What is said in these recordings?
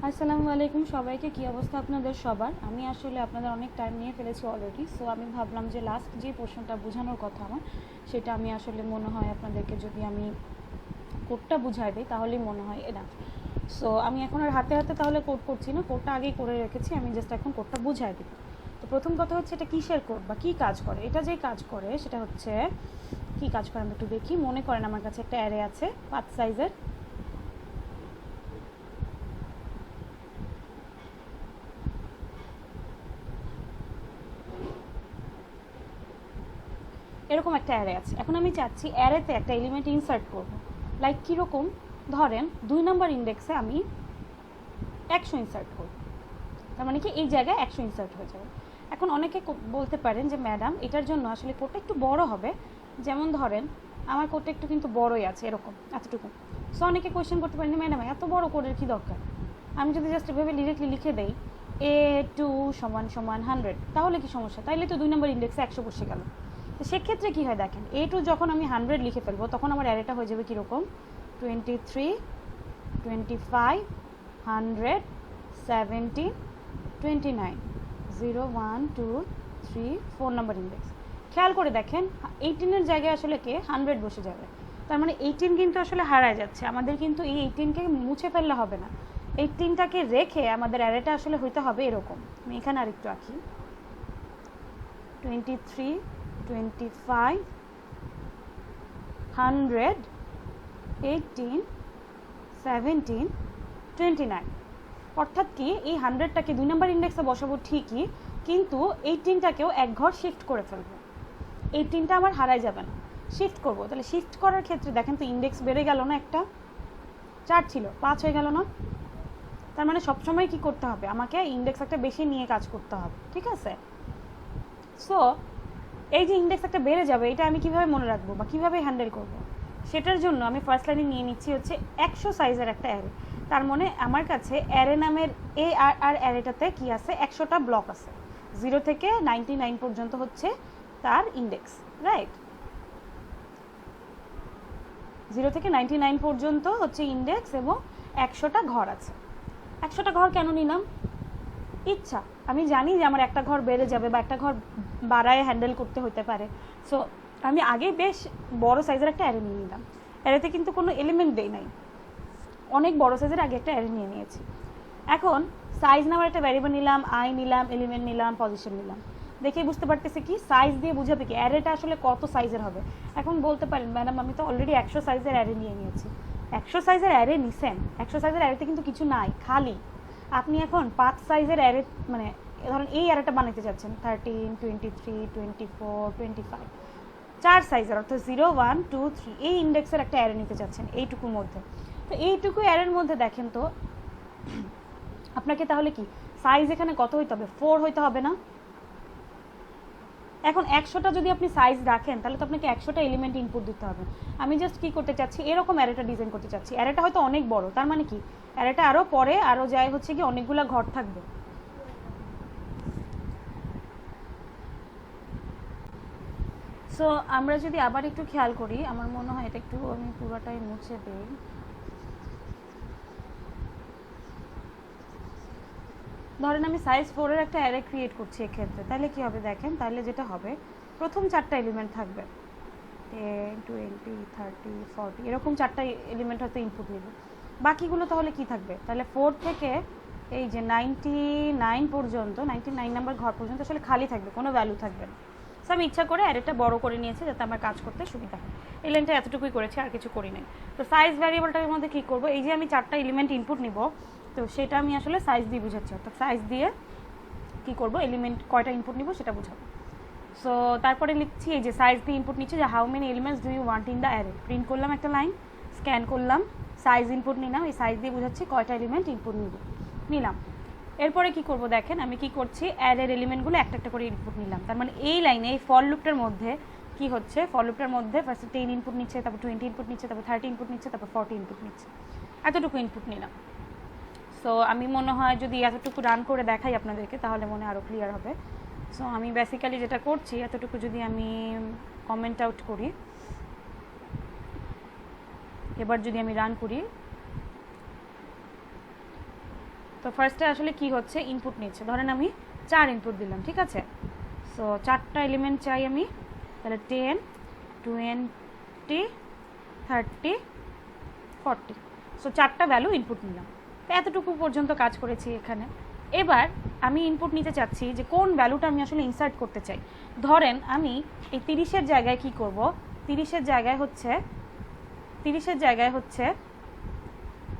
আসসালামু আলাইকুম সবাইকে। কি অবস্থা আপনাদের সবার? আমি আসলে আপনাদের অনেক টাইম নিয়ে ফেলেছি অলরেডি, সো আমি ভাবলাম যে লাস্ট যে পোর্শনটা বোঝানোর কথা আমার, সেটা আমি আসলে মনে হয় আপনাদেরকে যদি আমি কোডটা বুঝাই দিই তাহলেই মনে হয় এনাফ। সো আমি এখন আর হাতে হাতে তাহলে কোড করছি না, কোডটা আগেই করে রেখেছি, আমি জাস্ট এখন কোডটা বুঝাই দিই। তো প্রথম কথা হচ্ছে এটা কিসের কোড বা কী কাজ করে। এটা যে কাজ করে সেটা হচ্ছে কী কাজ করে আমরা একটু দেখি। মনে করেন আমার কাছে একটা অ্যারে আছে 5 সাইজের, এরকম একটা অ্যারে আছে। এখন আমি চাচ্ছি অ্যারেতে একটা এলিমেন্ট ইনসার্ট করব। লাইক কীরকম? ধরেন 2 নম্বর ইন্ডেক্সে আমি 100 ইনসার্ট করব, তার মানে কি এই জায়গায় 100 ইনসার্ট হয়ে যাবে। এখন অনেকে বলতে পারেন যে ম্যাডাম এটার জন্য আসলে কোডটা একটু বড় হবে, যেমন ধরেন আমার কোডটা একটু কিন্তু বড়ই আছে, এরকম এতটুকু। সো অনেকে কোয়েশ্চেন করতে পারেন ম্যাডাম এত বড় কোডের কী দরকার? আমি যদি জাস্ট এভাবে ডিরেক্টলি লিখে দেই A2 = 100, তাহলে কি সমস্যা? তাইলে তো 2 নম্বর ইন্ডেক্সে 100 বসে গেল। তো সেক্ষেত্রে কী হয় দেখেন, A2 যখন আমি 100 লিখে ফেলবো তখন আমার অ্যারেটা হয়ে যাবে কীরকম? 23, 25, 100, 70, 29, 0, 1, 2, 3, 4 নম্বর ইন্ডেক্স। খেয়াল করে দেখেন 18-এর জায়গায় আসলে কে 100 বসে যাবে, তার মানে 18 কিন্তু আসলে হারায় যাচ্ছে। আমাদের কিন্তু এই 18কে মুছে ফেললে হবে না, 18টাকে রেখে আমাদের অ্যারেটা আসলে হইতে হবে এরকম। আমি এখানে আরেকটু আঁকি, 23, 25, 100, 18, 17, 29। অর্থাৎ কি এই 100টাকে 2 নম্বর ইন্ডেক্সে বসাবো ঠিকই, কিন্তু 18টাকেও এক ঘর শিফট করে ফেলবো। 18টা আমার হারাই যাবে না, শিফট করব। তাহলে শিফট করার ক্ষেত্রে দেখেন তো ইন্ডেক্স বেড়ে গেল না, একটা 4 ছিল 5 হয়ে গেল না? তার মানে সবসময় কি করতে হবে, আমাকে ইন্ডেক্স একটা বেশি নিয়ে কাজ করতে হবে, ঠিক আছে? সো এই যে ইন্ডেক্স একটা বেড়ে যাবে, এটা আমি কিভাবে মনে রাখবো বা কিভাবে হ্যান্ডেল করব? সেটার জন্য আমি ফার্স্ট লাইনে নিয়ে নিচ্ছি হচ্ছে 100 সাইজের একটা অ্যারে। তার মানে আমার কাছে অ্যারে নামের আর অ্যারেটাতে কি আছে, 100টা ব্লক আছে। 0 থেকে 99 পর্যন্ত হচ্ছে তার ইন্ডেক্স, রাইট? 0 থেকে 99 পর্যন্ত হচ্ছে ইন্ডেক্স এবং 100টা ঘর আছে। 100টা ঘর কেন নিলাম? ইচ্ছা। আমি জানি যে আমার একটা ঘর বেড়ে যাবে বা একটা ঘর বাড়ায় হ্যান্ডেল করতে হতে পারে, সো আমি আগে বেশ বড় সাইজের একটা অ্যারে নিয়ে নিলাম। অ্যারেতে কিন্তু কোনো এলিমেন্ট দেই নাই, অনেক বড় সাইজের আগে একটা অ্যারে নিয়ে নিয়েছি। এখন সাইজ নামের একটা ভ্যারিয়েবল নিলাম, আই নিলাম, এলিমেন্ট নিলাম, পজিশন নিলাম। দেখেই বুঝতে পারতেছি কি সাইজ দিয়ে বুঝাবে কি অ্যারেটা আসলে কত সাইজের হবে। এখন বলতে পারেন ম্যাডাম আমি তো অলরেডি 100 সাইজের অ্যারে নিয়ে নিয়েছি। 100 সাইজের অ্যারে নিছেন, 100 সাইজের অ্যারেতে কিন্তু কিছু নাই, খালি। আপনি এখন 5 সাইজের অ্যারে, মানে ধরেন এই অ্যারেটা বানাতে চাচ্ছেন 13, 23, 24, 25, 4 সাইজের, অর্থাৎ 0, 1, 2, 3 এই ইন্ডেক্সের একটা অ্যারে নিতে চাচ্ছেন এইটুকুর মধ্যে। তো এইটুকু অ্যারের মধ্যে দেখেন তো আপনাকে তাহলে কি সাইজ এখানে কত হইতে হবে? 4 হইতে হবে না? এখন 100টা যদি আপনি সাইজ রাখেন তাহলে তো আপনাকে 100টা এলিমেন্ট ইনপুট দিতে হবে। আমি জাস্ট কি করতে চাচ্ছি, এরকম অ্যারেটা ডিজাইন করতে চাচ্ছি। অ্যারেটা হয়তো অনেক বড়, তার মানে কি অ্যারেটা আরও পরে আরও যায় হচ্ছে কি অনেকগুলো ঘর থাকবে। সো আমরা যদি আবার একটু খেয়াল করি, আমার মনে হয় এটা একটু আমি পুরোটাই মুছে দিই। ধরেন আমি সাইজ 4-এর একটা অ্যারে ক্রিয়েট করছি এক্ষেত্রে, তাহলে কি হবে দেখেন, তাহলে যেটা হবে প্রথম 4টা এলিমেন্ট থাকবে 10, 20, 30, 40, এরকম 4টা এলিমেন্ট হয়তো ইনপুট নেবে। বাকিগুলো তাহলে কি থাকবে? তাহলে 4 থেকে এই যে 99 পর্যন্ত, 99 নাম্বার ঘর পর্যন্ত আসলে খালি থাকবে, কোনো ভ্যালু থাকবে না। সো আমি ইচ্ছা করে অ্যারেটা বড় করে নিয়েছি যাতে আমার কাজ করতে সুবিধা হয়। এই লাইনটা এতটুকুই করেছি, আর কিছু করি নাই। তো সাইজ ভ্যারিয়েবলটার মধ্যে কী করবো, এই যে আমি 4টা এলিমেন্ট ইনপুট নিব, তো সেটা আমি আসলে সাইজ দিয়ে বুঝাচ্ছি, অর্থাৎ সাইজ দিয়ে কী করবো, এলিমেন্ট কয়টা ইনপুট নিব সেটা বুঝাবো। সো তারপরে লিখছি এই যে সাইজ দিয়ে ইনপুট নিচ্ছি যে how many elements do you want in the array. Print করলাম একটা লাইন, স্ক্যান করলাম, সাইজ ইনপুট নিলাম, এই সাইজ দিয়ে বুঝাচ্ছি কয়টা এলিমেন্ট ইনপুট নিলাম। এরপরে কি করব দেখেন, আমি কি করছি, অ্যারের এলিমেন্টগুলো একটা একটা করে ইনপুট নিলাম। তার মানে এই লাইনে এই ফর লুপটার মধ্যে কি হচ্ছে, ফর লুপটার মধ্যে ফার্স্টে 10 ইনপুট নিচ্ছে, তারপর 20 ইনপুট নিচ্ছে, তারপর 30 ইনপুট নিচ্ছে, তারপর 40 ইনপুট নিচ্ছে, এতটুকু ইনপুট নিলাম। সো আমি মনে হয় যদি এতটুকু রান করে দেখাই আপনাদেরকে তাহলে মনে আরও ক্লিয়ার হবে। সো আমি বেসিক্যালি যেটা করছি, এতটুকু যদি আমি কমেন্ট আউট করি, এবার যদি আমি রান করি, তো ফার্স্টে আসলে কি হচ্ছে, ইনপুট নিচ্ছে। ধরেন আমি 4 ইনপুট দিলাম, ঠিক আছে। সো 4টা এলিমেন্ট চাই আমি, তাহলে 10, 20, 30, 40। সো 4টা ভ্যালু ইনপুট নিলাম। তো এতটুকু পর্যন্ত কাজ করেছি এখানে। এবার আমি ইনপুট নিতে চাচ্ছি যে কোন ভ্যালুটা আমি আসলে ইনসার্ট করতে চাই। ধরেন আমি এই 30-এর জায়গায় কি করব, 30-এর জায়গায় হচ্ছে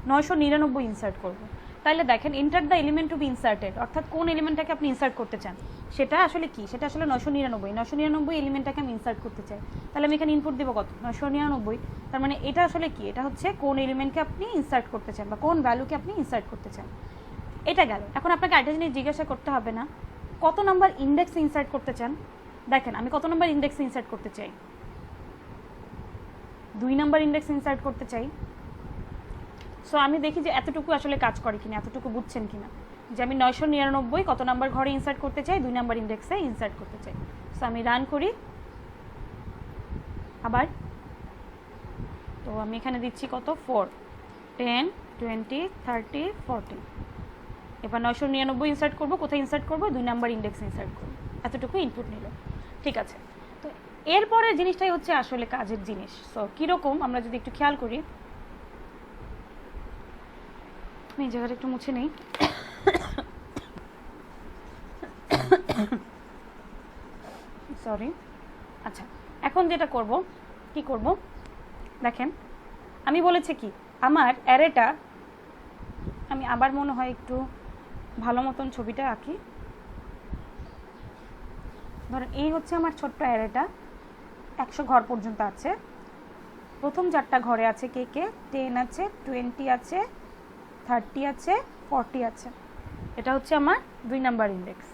999 ইনসার্ট করব। তাহলে দেখেন enter the element to be inserted, অর্থাৎ কোন এলিমেন্টটাকে আপনি ইনসার্ট করতে চান সেটা আসলে কি, সেটা আসলে 999 এলিমেন্টটাকে আমি ইনসার্ট করতে চাই। তাহলে আমি এখানে ইনপুট দেবো কত, 999। তার মানে এটা আসলে কি, এটা হচ্ছে কোন এলিমেন্টকে আপনি ইনসার্ট করতে চান বা কোন ভ্যালুকে আপনি ইনসার্ট করতে চান। এটা গেল। এখন আপনাকে আরেকটা জিনিস জিজ্ঞাসা করতে হবে না, কত নাম্বার ইন্ডেক্স ইনসার্ট করতে চান। দেখেন আমি কত নাম্বার ইন্ডেক্স ইনসার্ট করতে চাই, 2 নাম্বার ইন্ডেক্স ইনসার্ট করতে চাই। সো আমি দেখি যে এতটুকু আসলে কাজ করে কিনা, এতটুকু বুঝছেন কিনা, যে আমি 999 কত নাম্বার ঘরে ইনসার্ট করতে চাই, 2 নাম্বার ইন্ডেক্সে ইনসার্ট করতে চাই। সো আমি রান করি আবার। তো আমি এখানে দিচ্ছি কত, 4, 10, 20, 30, 40। এবার 999 ইনসার্ট করবো, কোথায় ইনসার্ট করবো, 2 নাম্বার ইন্ডেক্স ইনসার্ট করবো। এতটুকু ইনপুট নিল, ঠিক আছে। তো এরপরের জিনিসটাই হচ্ছে আসলে কাজের জিনিস। সো কীরকম আমরা যদি একটু খেয়াল করি, এই জায়গাটা একটু মুছে নেই। সরি। আচ্ছা, এখন যেটা করব, কি করব দেখেন, আমি বলেছি কি আমার অ্যারেটা, আমি আবার মনে হয় একটু ভালো মতন ছবিটা আঁকি। ধরেন এই হচ্ছে আমার ছোট্ট অ্যারেটা, 100 ঘর পর্যন্ত আছে। প্রথম 4টা ঘরে আছে কে কে, 10 আছে, 20 আছে, 30 আছে, 40 আছে। এটা হচ্ছে আমার 2 নাম্বার ইন্ডেক্স।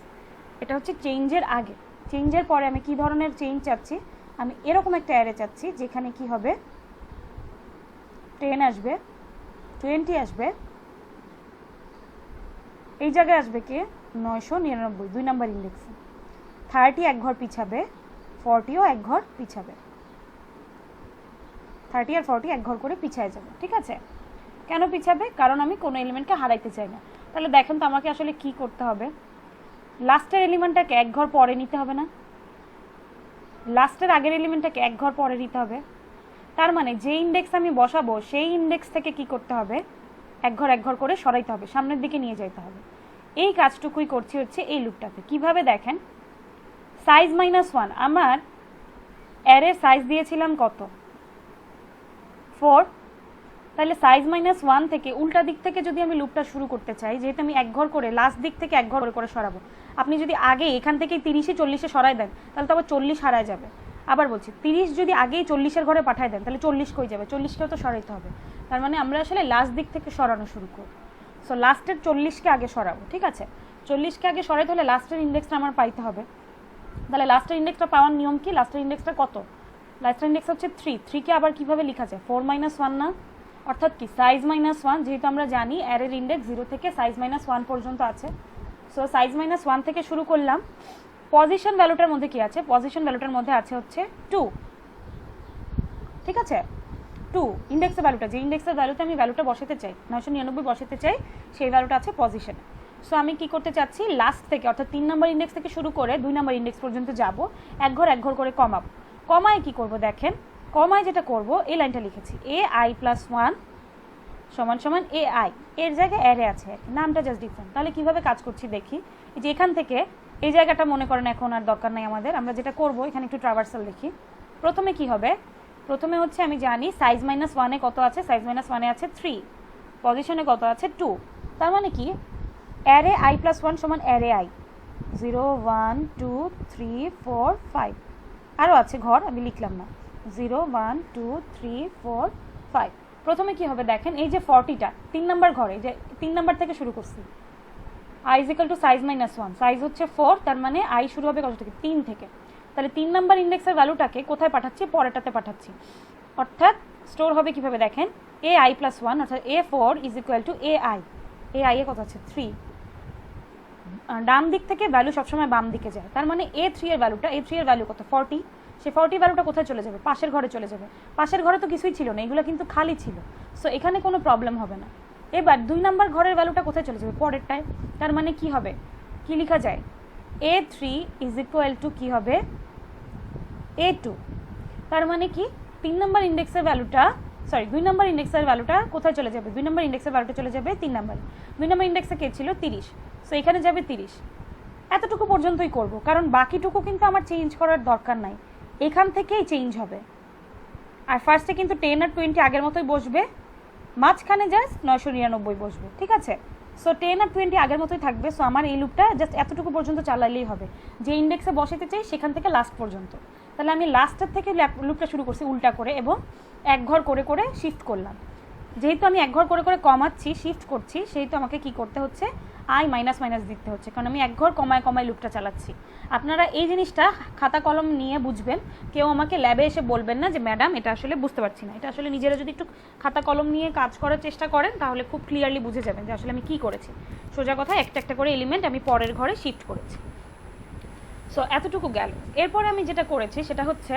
এটা হচ্ছে চেঞ্জের আগে। চেঞ্জের পরে আমি কি ধরনের চেঞ্জ চাচ্ছি, আমি এরকম একটা অ্যারে চাচ্ছি যেখানে কি হবে, 10 আসবে, 20 আসবে, এই জায়গায় আসবে কে 999 2 নাম্বার ইন্ডেক্সে, 30 এক ঘর পিছাবে, 40ও এক ঘর পিছাবে, 30 আর 40 এক ঘর করে পিছায় যাবে, ঠিক আছে। কেন পিছাবে, কারণ আমি কোনো এলিমেন্টকে হারাইতে চাই না। তাহলে দেখেন তো আমাকে আসলে কি করতে হবে, লাস্টের এলিমেন্টটাকে এক ঘর পরে নিতে হবে না, লাস্টের আগের এলিমেন্টটাকে এক ঘর পরে নিতে হবে। তার মানে যে ইন্ডেক্স আমি বসাবো সেই ইন্ডেক্স থেকে কি করতে হবে, এক ঘর করে সরাইতে হবে, সামনের দিকে নিয়ে যেতে হবে। এই কাজটুকুই করছি হচ্ছে এই লুপটাতে। কিভাবে দেখেন, সাইজ -1, আমার অ্যারে সাইজ দিয়েছিলাম কত, 4। তাহলে সাইজ -1 থেকে উল্টা দিক থেকে যদি আমি লুপটা শুরু করতে চাই, যেহেতু আমি এক ঘর করে লাস্ট দিক থেকে এক ঘর করে সরাবো, আপনি যদি আগে এখান থেকে 30-এ 40-এ সরাই দেন তাহলে তো আবার 40 হারায় যাবে। আবার বলছি 30 যদি আগেই 40-এর ঘরে পাঠায় দেন তাহলে 40 কই যাবে, 40কেও তো সরাইতে হবে। তার মানে আমরা আসলে লাস্ট দিক থেকে সরানো শুরু করব। সো লাস্টের 40কে আগে সরাবো, ঠিক আছে। 40কে আগে সরাইতে হলে লাস্টের ইন্ডেক্সটা আমার পাইতে হবে। তাহলে লাস্টের ইন্ডেক্সটা পাওয়ার নিয়ম কি, লাস্টের ইন্ডেক্সটা কত, লাস্টের ইন্ডেক্স হচ্ছে 3। 3কে আবার কিভাবে লেখা যায়, 4 - 1 না, অর্থাৎ কি সাইজ -1, যেহেতু আমরা জানি অ্যারের ইন্ডেক্স 0 থেকে সাইজ -1 পর্যন্ত আছে। সো সাইজ -1 থেকে শুরু করলাম। পজিশন ভ্যালুটার মধ্যে কি আছে, পজিশন ভ্যালুটার মধ্যে আছে হচ্ছে 2, ঠিক আছে। 2 ইন্ডেক্সের ভ্যালুটা, যে ইন্ডেক্সের ভ্যালুতে আমি ভ্যালুটা বসাতে চাই, 999 বসাতে চাই, সেই ভ্যালুটা আছে পজিশনে। সো আমি কি করতে চাচ্ছি, লাস্ট থেকে অর্থাৎ 3 নাম্বার ইন্ডেক্স থেকে শুরু করে 2 নাম্বার ইন্ডেক্স পর্যন্ত যাব, এক ঘর করে কমাবো। কমায় কি করব দেখেন, কমায় যেটা করব, এই লাইনটা লিখেছি, ai + 1 = ai, এর জায়গায় অ্যারে আছে, নামটা জাস্ট ডিফারেন্ট। তাহলে কিভাবে কাজ করছি দেখি, যে এখান থেকে এই জায়গাটা মনে করেন এখন আর দরকার নাই আমাদের, আমরা যেটা করব এখানে একটু ট্রাভার্সাল লিখি। প্রথমে কি হবে, প্রথমে হচ্ছে আমি জানি সাইজ -1-এ কত আছে, সাইজ -1-এ আছে 3, পজিশনে কত আছে 2। তার মানে কি অ্যারে i + 1 = অ্যারে i, 0 1 2 3 4 5, আরও আছে ঘর আমি লিখলাম না, 0 1 2 3 4 5। প্রথমে কি হবে দেখেন, এই যে 40টা 3 নাম্বার ঘরে, যে 3 নাম্বার থেকে শুরু করছি, i = সাইজ -1, সাইজ হচ্ছে 4, তার মানে i শুরু হবে কত থেকে, 3 থেকে। তাহলে 3 নাম্বার ইন্ডেক্সের ভ্যালুটাকে কোথায় পাঠাচ্ছি, পরেরটাতে পাঠাচ্ছি। অর্থাৎ স্টোর হবে কিভাবে দেখেন, ai + 1 অর্থাৎ a4 = ai, ai এ কত আছে 3, ডান দিক থেকে ভ্যালু সবসময় বাম দিকে যায়। তার মানে a3 এর ভ্যালুটা, a3 এর ভ্যালু কত 40, সেই 40 ভ্যালুটা কোথায় চলে যাবে, পাশের ঘরে চলে যাবে। পাশের ঘরে তো কিছুই ছিল না, এগুলো কিন্তু খালি ছিল। সো এখানে কোনো প্রবলেম হবে না, এবার 2 নাম্বার ঘরের ভ্যালুটা কোথায় চলে যাবে? পরেরটায়। তার মানে কি হবে, কি লেখা যায়, A3 ইজ ইকুয়াল টু কি হবে, A2। তার মানে কি 3 নাম্বার ইন্ডেক্সের ভ্যালুটা, সরি 2 নাম্বার ইন্ডেক্সের ভ্যালুটা কোথায় চলে যাবে? 2 নাম্বার ইন্ডেক্সের ভ্যালুটা চলে যাবে 3 নাম্বারে। 2 নাম্বার ইন্ডেক্সে কে ছিল? 30। সো এখানে যাবে 30। এতটুকু পর্যন্তই করব, কারণ বাকিটুকু কিন্তু আমার চেঞ্জ করার দরকার নাই, এখান থেকেই চেঞ্জ হবে। আর ফার্স্টে কিন্তু 10 আর 20 আগের মতোই বসবে, মাঝখানে জাস্ট 999 বসবে, ঠিক আছে? সো 10 আর 20 আগের মতোই থাকবে। সো আমার এই লুপটা জাস্ট এতটুকু পর্যন্ত চালালেই হবে, যে ইন্ডেক্সে বসাতে চাই সেখান থেকে লাস্ট পর্যন্ত। তাহলে আমি লাস্টের থেকে লুপটা শুরু করছি উল্টা করে, এবং এক ঘর করে করে শিফট করলাম। যেহেতু আমি এক ঘর করে করে কমাচ্ছি, শিফট করছি, সেহেতু আমাকে কি করতে হচ্ছে, আই মাইনাস মাইনাস দিতে হচ্ছে, কারণ আমি এক ঘর কমায় কমায় লুপটা চালাচ্ছি। আপনারা এই জিনিসটা খাতা কলম নিয়ে বুঝবেন, কেউ আমাকে ল্যাবে এসে বলবেন না যে ম্যাডাম এটা আসলে বুঝতে পারছি না। এটা আসলে নিজেরা যদি একটু খাতা কলম নিয়ে কাজ করার চেষ্টা করেন তাহলে খুব ক্লিয়ারলি বুঝে যাবেন যে আসলে আমি কী করেছি। সোজা কথা, একটা একটা করে এলিমেন্ট আমি পরের ঘরে শিফট করেছি। সো এতটুকু গেল। এরপরে আমি যেটা করেছি সেটা হচ্ছে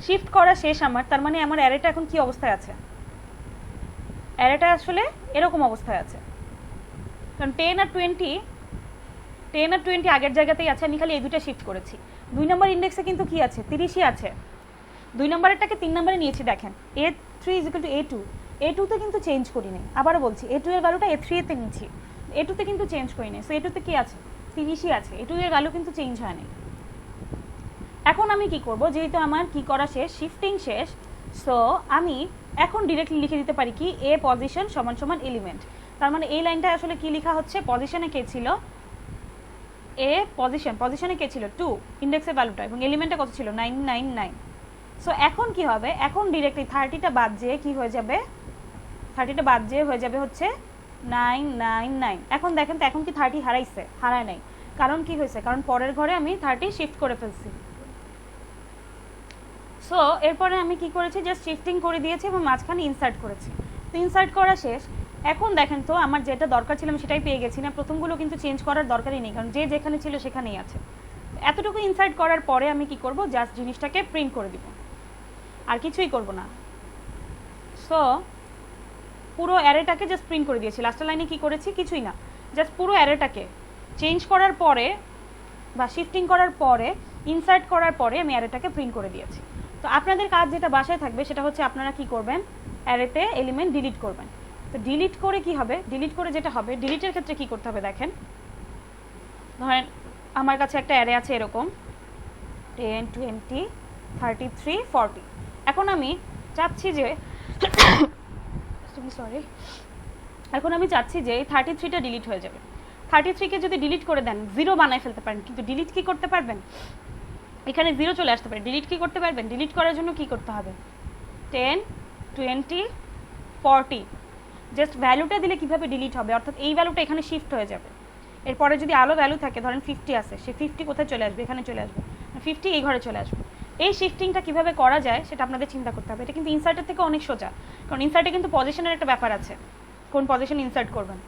শিফট করা শেষ আমার, তার মানে আমার অ্যারেটা এখন কি অবস্থায় আছে? অ্যারেটা আসলে এরকম অবস্থায় আছে, কারণ 10 আর 20 আগের জায়গাতেই আছে, আমি খালি এই দুটো শিফট করেছি। 2 নম্বর ইন্ডেক্সে কিন্তু কি আছে? 30ই আছে। 2 নম্বরেরটাকে 3 নম্বরে নিয়েছি, দেখেন A3 is equal to A2। A2তে কিন্তু চেঞ্জ করি নাই, আবারও বলছি A2 এর ভ্যালুটা A3 এতে নিয়েছি, A2তে কিন্তু চেঞ্জ করি নাই। সো A2তে কি আছে? 30ই আছে। A2 এর ভ্যালু কিন্তু চেঞ্জ হয় নাই। এখন আমি কি করব, যেহেতু আমার কি করা শেষ, শিফটিং শেষ, সো আমি এখন ডিরেক্টলি লিখে দিতে পারি কি, এ পজিশন সমান সমান এলিমেন্ট। তার মানে এই লাইনটা আসলে কি লেখা হচ্ছে, পজিশনে কে ছিল, এ পজিশনে কে ছিল 2, ইন্ডেক্সের ভ্যালুটা, এবং এলিমেন্টটা কত ছিল 999। সো এখন কি হবে, এখন ডিরেক্টলি 30টা বাদ যেয়ে কি হয়ে যাবে, 30টা বাদ যেয়ে হয়ে যাবে হচ্ছে 999। এখন দেখেন তো এখন কি 30 হারাইছে? হারায় নাই। কারণ কি হয়েছে, কারণ পরের ঘরে আমি 30 শিফট করে ফেলছি। সো এরপরে আমি কি করেছি, জাস্ট শিফটিং করে দিয়েছি এবং মাঝখানে ইনসার্ট করেছি। তো ইনসার্ট করা শেষ। এখন দেখেন তো আমার যেটা দরকার ছিল আমি সেটাই পেয়ে গেছি না, প্রথমগুলো কিন্তু চেঞ্জ করার দরকারই নেই, কারণ যে যেখানে ছিল সেখানেই আছে। এতটুকু ইনসার্ট করার পরে আমি কি করব, জাস্ট জিনিসটাকে প্রিন্ট করে দিব, আর কিছুই করব না। সো পুরো অ্যারেটাকে জাস্ট প্রিন্ট করে দিয়েছি। লাস্টের লাইনে কি করেছি, কিছুই না, জাস্ট পুরো অ্যারেটাকে চেঞ্জ করার পরে বা শিফটিং করার পরে, ইনসার্ট করার পরে আমি অ্যারেটাকে প্রিন্ট করে দিয়েছি। তো আপনাদের কাজ যেটা বাসায় থাকবে সেটা হচ্ছে আপনারা কি করবেন, অ্যারেতে এলিমেন্ট ডিলিট করবেন। তো ডিলিট করে কি হবে, ডিলিট করে যেটা হবে, ডিলিটের ক্ষেত্রে কি করতে হবে দেখেন, ধরেন আমার কাছে একটা অ্যারে আছে এরকম 10 20 33 40। এখন আমি চাচ্ছি যে সরি, এখন আমি চাচ্ছি যে এই 33টা ডিলিট হয়ে যাবে। 33কে যদি ডিলিট করে দেন 0 বানায় ফেলতে পারেন, কিন্তু ডিলিট কি করতে পারবেন, এখানে 0 চলে আসতে পারে। ডিলিট কি করতে পারবেন, ডিলিট করার জন্য কি করতে হবে, 10 20 40 জাস্ট ভ্যালুটা দিলে কিভাবে ডিলিট হবে, অর্থাৎ এই ভ্যালুটা এখানে শিফট হয়ে যাবে। এরপরে যদি আলো ভ্যালু থাকে, ধরেন 50 আছে, সে 50 কোথায় চলে আসবে, এখানে চলে আসবে, 50 এই ঘরে চলে আসবে। এই শিফটিংটা কিভাবে করা যায় সেটা আপনাদের চিন্তা করতে হবে। এটা কিন্তু ইনসার্টের থেকে অনেক সোজা, কারণ ইনসার্টে কিন্তু পজিশনের একটা ব্যাপার আছে, কোন পজিশন ইনসার্ট করবেন,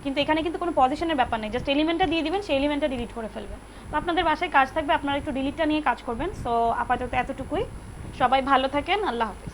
কিন্তু এখানে কিন্তু কোনো পজিশনের ব্যাপার নেই, জাস্ট এলিমেন্টটা দিয়ে দিবেন, সেই এলিমেন্টটা ডিলিট করে ফেলবেন। তো আপনাদের বাসায় কাজ থাকবে, আপনারা একটু ডিলিটটা নিয়ে কাজ করবেন। সো আপাতত এতটুকুই, সবাই ভালো থাকেন, আল্লাহ হাফেজ।